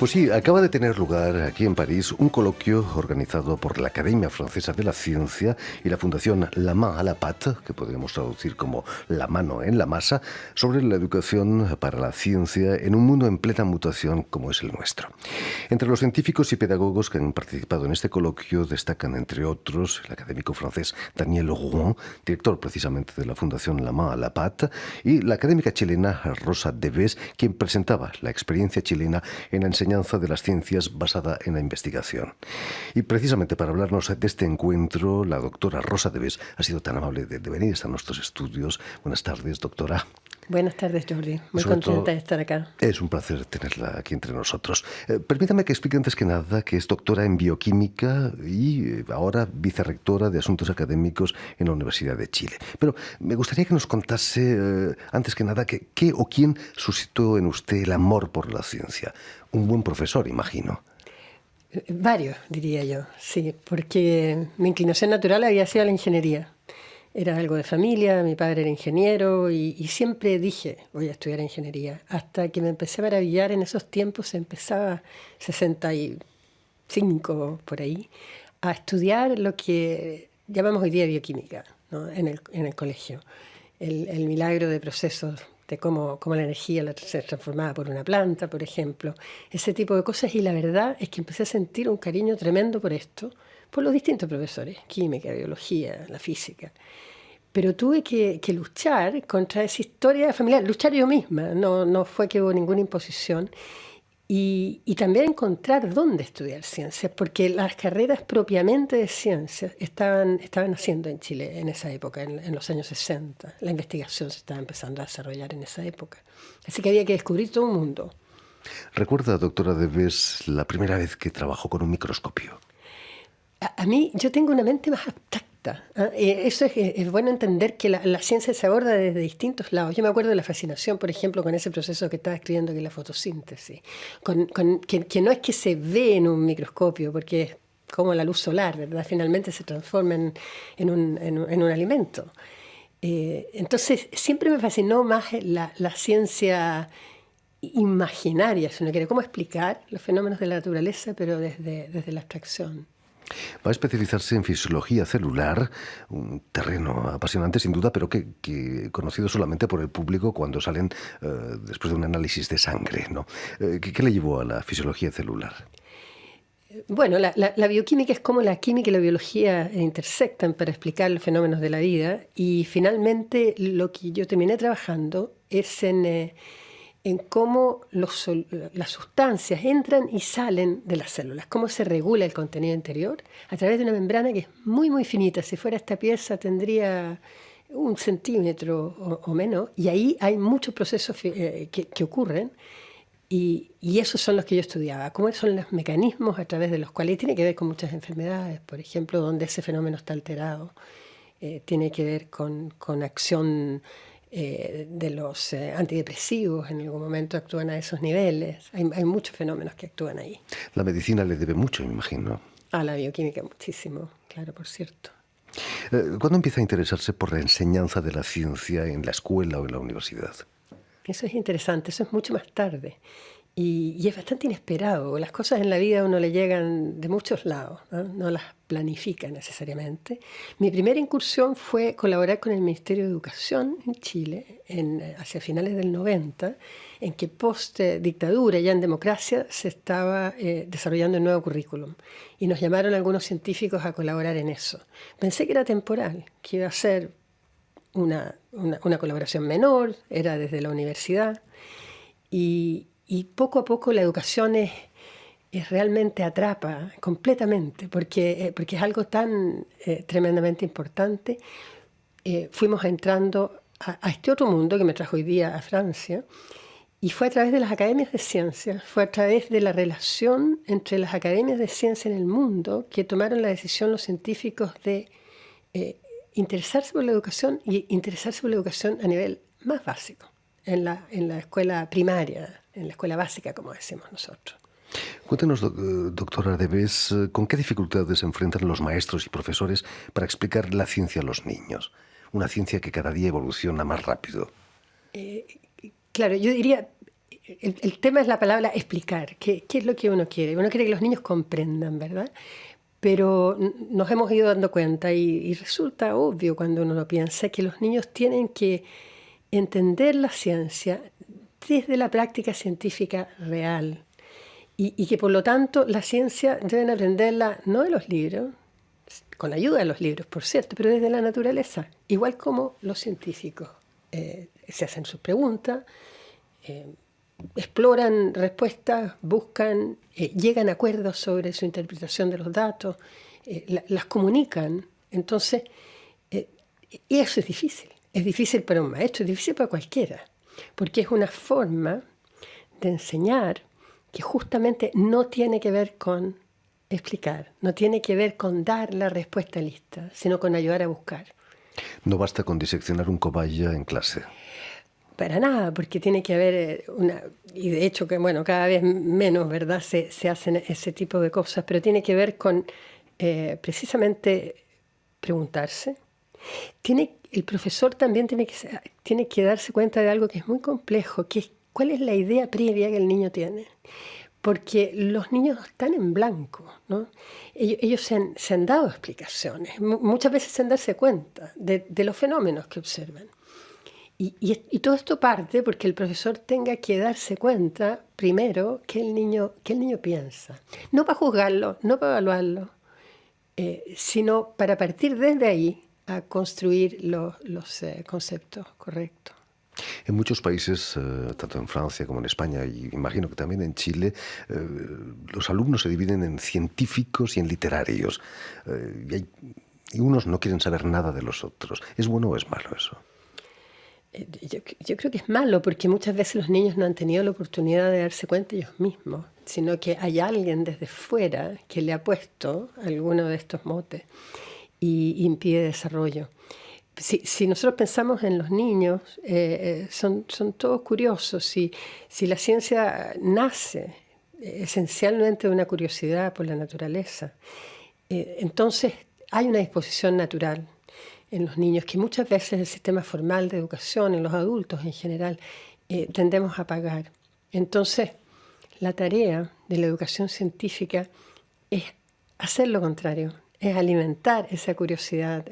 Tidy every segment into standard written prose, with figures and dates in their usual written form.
Pues sí, acaba de tener lugar aquí en París un coloquio organizado por la Academia Francesa de la Ciencia y la Fundación La Main à la Pâte, que podríamos traducir como la mano en la masa, sobre la educación para la ciencia en un mundo en plena mutación como es el nuestro. Entre los científicos y pedagogos que han participado en este coloquio destacan, entre otros, el académico francés Daniel Rouen, director precisamente de la Fundación La Main à la Pâte, y la académica chilena Rosa Deves, quien presentaba la experiencia chilena en la enseñanza de las ciencias basada en la investigación. Y precisamente para hablarnos de este encuentro, la doctora Rosa Deves ha sido tan amable de venir a nuestros estudios. Buenas tardes, doctora. Buenas tardes, Jordi. Muy contenta de estar acá. Es un placer tenerla aquí entre nosotros. Permítame que explique antes que nada que es doctora en bioquímica y ahora vicerrectora de Asuntos Académicos en la Universidad de Chile. Pero me gustaría que nos contase, antes que nada, qué o quién suscitó en usted el amor por la ciencia. Un buen profesor, imagino. Varios, diría yo, sí, porque mi inclinación natural había sido la ingeniería. Era algo de familia, mi padre era ingeniero y siempre dije, voy a estudiar ingeniería. Hasta que me empecé a maravillar, en esos tiempos se empezaba, 65 por ahí, a estudiar lo que llamamos hoy día bioquímica, ¿no? en el colegio. El milagro de procesos, de cómo la energía se transformaba por una planta, por ejemplo. Ese tipo de cosas, y la verdad es que empecé a sentir un cariño tremendo por esto, por los distintos profesores, química, biología, la física. Pero tuve que luchar contra esa historia familiar, luchar yo misma, no fue que hubo ninguna imposición, y también encontrar dónde estudiar ciencias, porque las carreras propiamente de ciencias estaban naciendo en Chile en esa época, en los años 60. La investigación se estaba empezando a desarrollar en esa época. Así que había que descubrir todo un mundo. ¿Recuerda, doctora Deves, la primera vez que trabajó con un microscopio? A mí, yo tengo una mente más abstracta. Eso es bueno entender que la ciencia se aborda desde distintos lados. Yo me acuerdo de la fascinación, por ejemplo, con ese proceso que estaba escribiendo, que es la fotosíntesis, que no es que se ve en un microscopio, porque es como la luz solar, ¿verdad? Finalmente se transforma en un alimento. Entonces, siempre me fascinó más la ciencia imaginaria, si uno quiere, cómo explicar los fenómenos de la naturaleza, pero desde la abstracción. Va a especializarse en fisiología celular, un terreno apasionante sin duda, pero que conocido solamente por el público cuando salen después de un análisis de sangre, ¿no? ¿Qué le llevó a la fisiología celular? Bueno, la bioquímica es como la química y la biología intersectan para explicar los fenómenos de la vida, y finalmente lo que yo terminé trabajando es en cómo las sustancias entran y salen de las células, cómo se regula el contenido interior a través de una membrana que es muy, muy finita. Si fuera esta pieza tendría 1 centímetro o menos, y ahí hay muchos procesos que ocurren, y esos son los que yo estudiaba, cómo son los mecanismos a través de los cuales, y tiene que ver con muchas enfermedades, por ejemplo, donde ese fenómeno está alterado, tiene que ver con acción de los antidepresivos, en algún momento actúan a esos niveles. Hay muchos fenómenos que actúan ahí. La medicina le debe mucho, me imagino. A la bioquímica muchísimo, claro, por cierto. ¿Cuándo empieza a interesarse por la enseñanza de la ciencia en la escuela o en la universidad? Eso es interesante, eso es mucho más tarde. Y es bastante inesperado. Las cosas en la vida a uno le llegan de muchos lados, no las planifica necesariamente. Mi primera incursión fue colaborar con el Ministerio de Educación en Chile hacia finales del 90, en que post-dictadura, ya en democracia, se estaba desarrollando el nuevo currículum. Y nos llamaron algunos científicos a colaborar en eso. Pensé que era temporal, que iba a ser una colaboración menor, era desde la universidad. Y poco a poco la educación es realmente atrapa completamente, porque es algo tan tremendamente importante. Fuimos entrando a este otro mundo que me trajo hoy día a Francia, y fue a través de las academias de ciencias, fue a través de la relación entre las academias de ciencia en el mundo que tomaron la decisión los científicos de interesarse por la educación, y interesarse por la educación a nivel más básico, en la escuela primaria, en la escuela básica, como decimos nosotros. Cuéntenos, doctora Deves, ¿con qué dificultades se enfrentan los maestros y profesores para explicar la ciencia a los niños? Una ciencia que cada día evoluciona más rápido. Claro, yo diría, el tema es la palabra explicar. ¿Qué es lo que uno quiere? Uno quiere que los niños comprendan, ¿verdad? Pero nos hemos ido dando cuenta y resulta obvio cuando uno lo piensa que los niños tienen que entender la ciencia desde la práctica científica real y que por lo tanto la ciencia deben aprenderla no de los libros, con la ayuda de los libros, por cierto, pero desde la naturaleza, igual como los científicos se hacen sus preguntas, exploran respuestas, buscan, llegan a acuerdos sobre su interpretación de los datos, las comunican. Entonces, y eso es difícil para un maestro, es difícil para cualquiera, porque es una forma de enseñar que justamente no tiene que ver con explicar, no tiene que ver con dar la respuesta lista, sino con ayudar a buscar. No basta con diseccionar un cobaya en clase. Para nada, porque tiene que haber una... Y de hecho, que bueno, cada vez menos, ¿verdad?, se hacen ese tipo de cosas, pero tiene que ver con precisamente preguntarse. El profesor también tiene que darse cuenta de algo que es muy complejo, que es cuál es la idea previa que el niño tiene. Porque los niños están en blanco, ¿no? Ellos se han dado explicaciones, muchas veces sin darse cuenta de los fenómenos que observan. Y todo esto parte porque el profesor tenga que darse cuenta primero que el niño piensa. No para juzgarlo, no para evaluarlo, sino para partir desde ahí a construir los conceptos correctos. En muchos países, tanto en Francia como en España, y imagino que también en Chile, los alumnos se dividen en científicos y en literarios. Y unos no quieren saber nada de los otros. ¿Es bueno o es malo eso? Yo creo que es malo porque muchas veces los niños no han tenido la oportunidad de darse cuenta ellos mismos, sino que hay alguien desde fuera que le ha puesto alguno de estos motes y impide desarrollo. Si nosotros pensamos en los niños, son todos curiosos. Si la ciencia nace esencialmente de una curiosidad por la naturaleza, entonces hay una disposición natural en los niños que muchas veces el sistema formal de educación, en los adultos en general, tendemos a apagar. Entonces, la tarea de la educación científica es hacer lo contrario, es alimentar esa curiosidad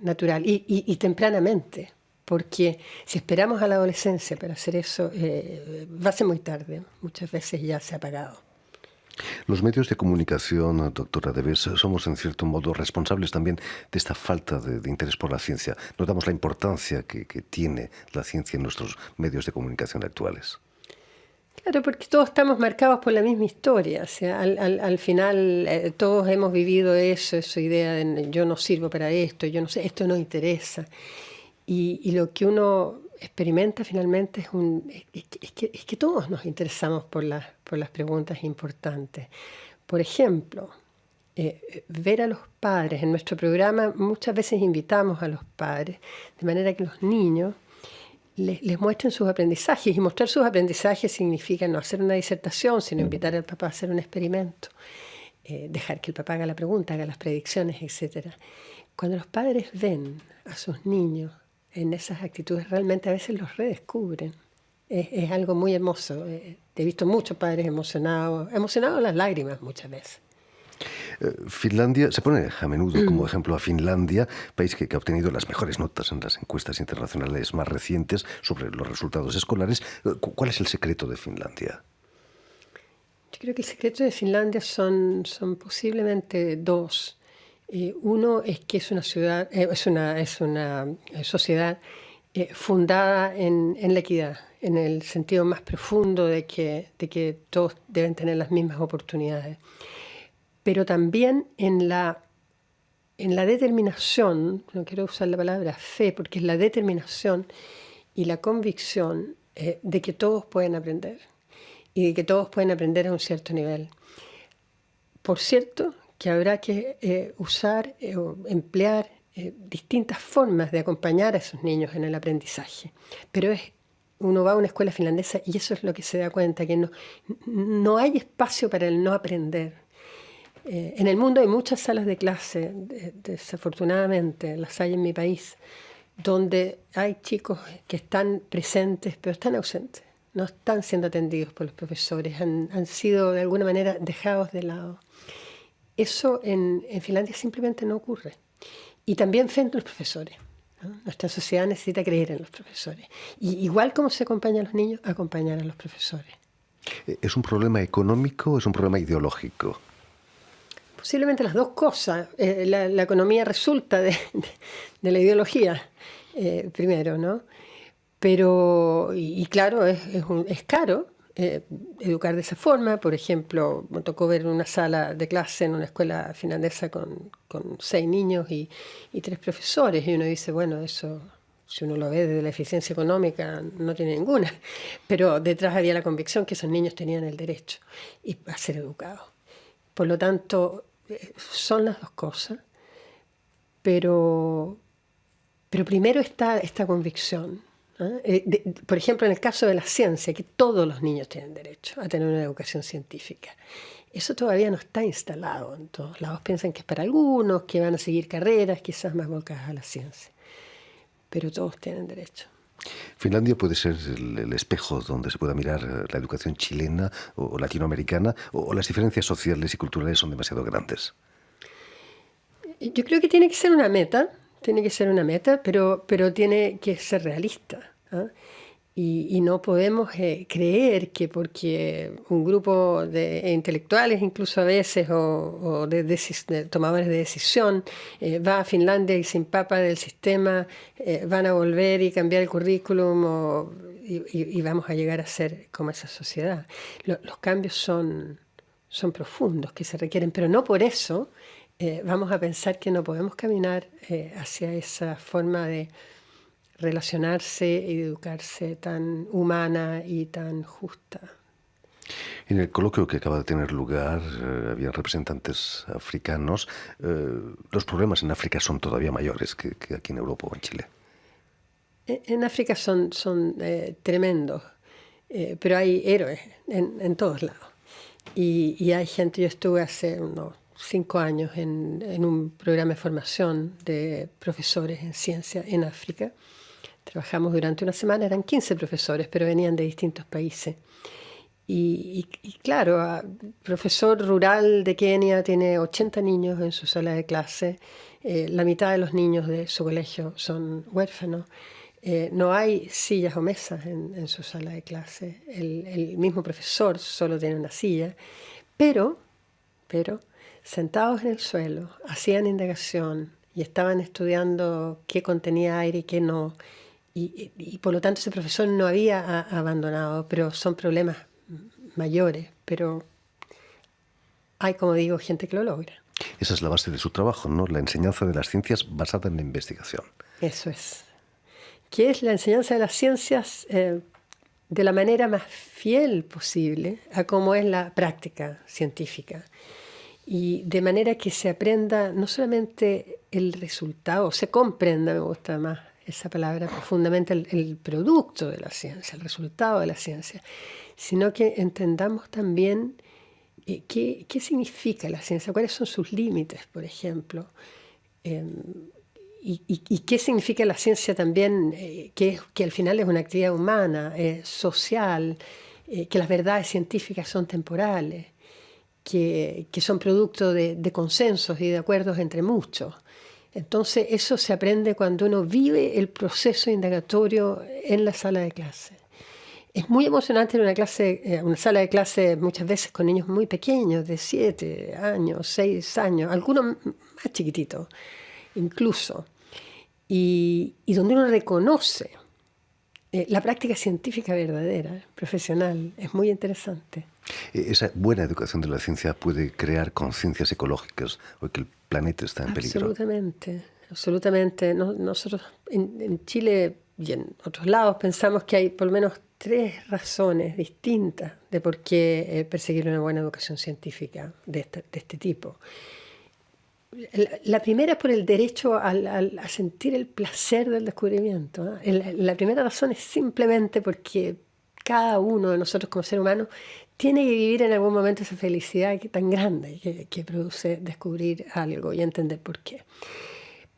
natural y tempranamente, porque si esperamos a la adolescencia para hacer eso, va a ser muy tarde, muchas veces ya se ha apagado. Los medios de comunicación, doctora Debes, somos en cierto modo responsables también de esta falta de interés por la ciencia. Notamos la importancia que tiene la ciencia en nuestros medios de comunicación actuales. Claro, porque todos estamos marcados por la misma historia. O sea, al final todos hemos vivido esa idea de yo no sirvo para esto, yo no sé, esto no interesa. Y lo que uno experimenta finalmente es que todos nos interesamos por las preguntas importantes. Por ejemplo, ver a los padres. En nuestro programa muchas veces invitamos a los padres, de manera que los niños les muestren sus aprendizajes. Y mostrar sus aprendizajes significa no hacer una disertación, sino invitar al papá a hacer un experimento, dejar que el papá haga la pregunta, haga las predicciones, etc. Cuando los padres ven a sus niños en esas actitudes, realmente a veces los redescubren. Es algo muy hermoso. He visto muchos padres emocionados a las lágrimas muchas veces. Finlandia, se pone a menudo como ejemplo a Finlandia, país que ha obtenido las mejores notas en las encuestas internacionales más recientes sobre los resultados escolares. ¿Cuál es el secreto de Finlandia? Yo creo que el secreto de Finlandia son posiblemente dos. Uno es que es una ciudad, es una sociedad fundada en la equidad, en el sentido más profundo de que todos deben tener las mismas oportunidades. Pero también en la determinación, no quiero usar la palabra fe, porque es la determinación y la convicción de que todos pueden aprender y de que todos pueden aprender a un cierto nivel. Por cierto, que habrá que usar o emplear distintas formas de acompañar a esos niños en el aprendizaje. Pero uno va a una escuela finlandesa y eso es lo que se da cuenta, que no hay espacio para el no aprender. En el mundo hay muchas salas de clase, desafortunadamente, las hay en mi país, donde hay chicos que están presentes, pero están ausentes. no están siendo atendidos por los profesores, han sido de alguna manera dejados de lado. Eso en Finlandia simplemente no ocurre. Y también frente a los profesores, ¿no? Nuestra sociedad necesita creer en los profesores. Y igual como se acompaña a los niños, acompañar a los profesores. ¿Es un problema económico o es un problema ideológico? Posiblemente las dos cosas. La economía resulta de la ideología, primero, ¿no? Pero, y claro, es caro educar de esa forma. Por ejemplo, me tocó ver una sala de clase en una escuela finlandesa con 6 niños y 3 profesores. Y uno dice, bueno, eso, si uno lo ve desde la eficiencia económica, no tiene ninguna. Pero detrás había la convicción que esos niños tenían el derecho a ser educados. Por lo tanto, son las dos cosas. Pero primero está esta convicción. Por ejemplo, en el caso de la ciencia, que todos los niños tienen derecho a tener una educación científica. Eso todavía no está instalado en todos lados. Piensan que es para algunos, que van a seguir carreras quizás más volcadas a la ciencia. Pero todos tienen derecho. ¿Finlandia puede ser el espejo donde se pueda mirar la educación chilena o latinoamericana, o las diferencias sociales y culturales son demasiado grandes? Yo creo que tiene que ser una meta. Tiene que ser una meta, pero tiene que ser realista, ¿eh? Y no podemos creer que porque un grupo de intelectuales, incluso a veces, o de tomadores de decisión, va a Finlandia y se empapa del sistema, van a volver y cambiar el currículum y vamos a llegar a ser como esa sociedad. Los cambios son profundos que se requieren, pero no por eso vamos a pensar que no podemos caminar hacia esa forma de relacionarse y educarse tan humana y tan justa. En el coloquio que acaba de tener lugar, había representantes africanos. Los problemas en África son todavía mayores que aquí en Europa o en Chile. En África son tremendos, pero hay héroes en todos lados. Y hay gente, yo estuve hace unos 5 años en un programa de formación de profesores en ciencia en África. Trabajamos durante una semana, eran 15 profesores, pero venían de distintos países. Y claro, el profesor rural de Kenia tiene 80 niños en su sala de clase. La mitad de los niños de su colegio son huérfanos. No hay sillas o mesas en su sala de clase. El mismo profesor solo tiene una silla. Pero sentados en el suelo, hacían indagación y estaban estudiando qué contenía aire y qué no. Y por lo tanto ese profesor no había abandonado, pero son problemas mayores. Pero hay, como digo, gente que lo logra. Esa es la base de su trabajo, ¿no? La enseñanza de las ciencias basada en la investigación. Eso es. Que es la enseñanza de las ciencias de la manera más fiel posible a cómo es la práctica científica. Y de manera que se aprenda no solamente el resultado, se comprenda, me gusta más esa palabra, profundamente el producto de la ciencia, el resultado de la ciencia, sino que entendamos también qué significa la ciencia, cuáles son sus límites, por ejemplo, y qué significa la ciencia también, que al final es una actividad humana, social, que las verdades científicas son temporales, que son producto de consensos y de acuerdos entre muchos. Entonces eso se aprende cuando uno vive el proceso indagatorio en la sala de clase. Es muy emocionante en una sala de clase muchas veces con niños muy pequeños, de 7 años, 6 años, algunos más chiquititos incluso, y donde uno reconoce la práctica científica verdadera, profesional. Es muy interesante. Esa buena educación de la ciencia puede crear conciencias ecológicas, o que el planeta está en peligro. Absolutamente, absolutamente. Nosotros en Chile y en otros lados pensamos que hay por lo menos 3 razones distintas de por qué perseguir una buena educación científica de este tipo. La primera es por el derecho a sentir el placer del descubrimiento, ¿no? La primera razón es simplemente porque cada uno de nosotros como ser humano tiene que vivir en algún momento esa felicidad tan grande que produce descubrir algo y entender por qué.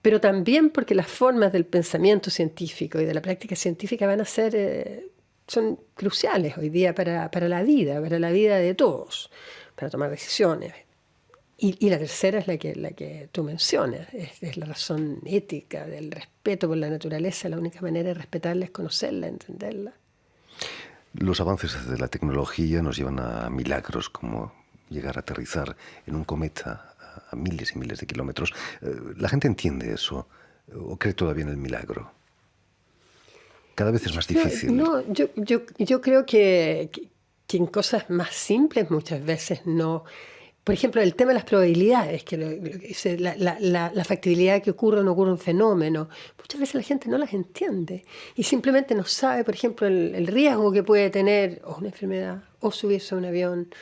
Pero también porque las formas del pensamiento científico y de la práctica científica van a ser son cruciales hoy día para la vida de todos, para tomar decisiones. Y la tercera es la que tú mencionas, es la razón ética, del respeto por la naturaleza. La única manera de respetarla es conocerla, entenderla. Los avances de la tecnología nos llevan a milagros como llegar a aterrizar en un cometa a miles y miles de kilómetros. ¿La gente entiende eso o cree todavía en el milagro? Cada vez es más difícil. Yo creo que en cosas más simples muchas veces no. Por ejemplo, el tema de las probabilidades, la factibilidad de que ocurra o no ocurra un fenómeno, muchas veces la gente no las entiende y simplemente no sabe, por ejemplo, el riesgo que puede tener o una enfermedad o subirse a un avión.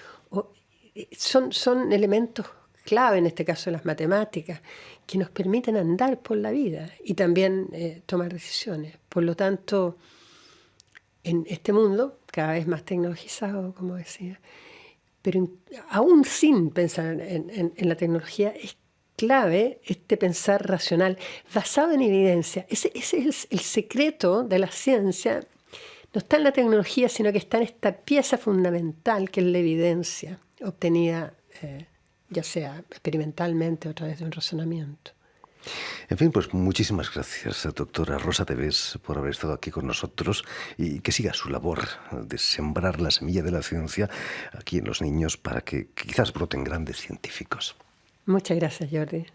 Son elementos clave, en este caso las matemáticas, que nos permiten andar por la vida y también tomar decisiones. Por lo tanto, en este mundo cada vez más tecnologizado, como decía, pero aún sin pensar en la tecnología, es clave pensar racional, basado en evidencia. Ese es el secreto de la ciencia. No está en la tecnología, sino que está en esta pieza fundamental que es la evidencia, obtenida ya sea experimentalmente o a través de un razonamiento. En fin, pues muchísimas gracias, doctora Rosa Tevez, por haber estado aquí con nosotros y que siga su labor de sembrar la semilla de la ciencia aquí en los niños para que quizás broten grandes científicos. Muchas gracias, Jordi.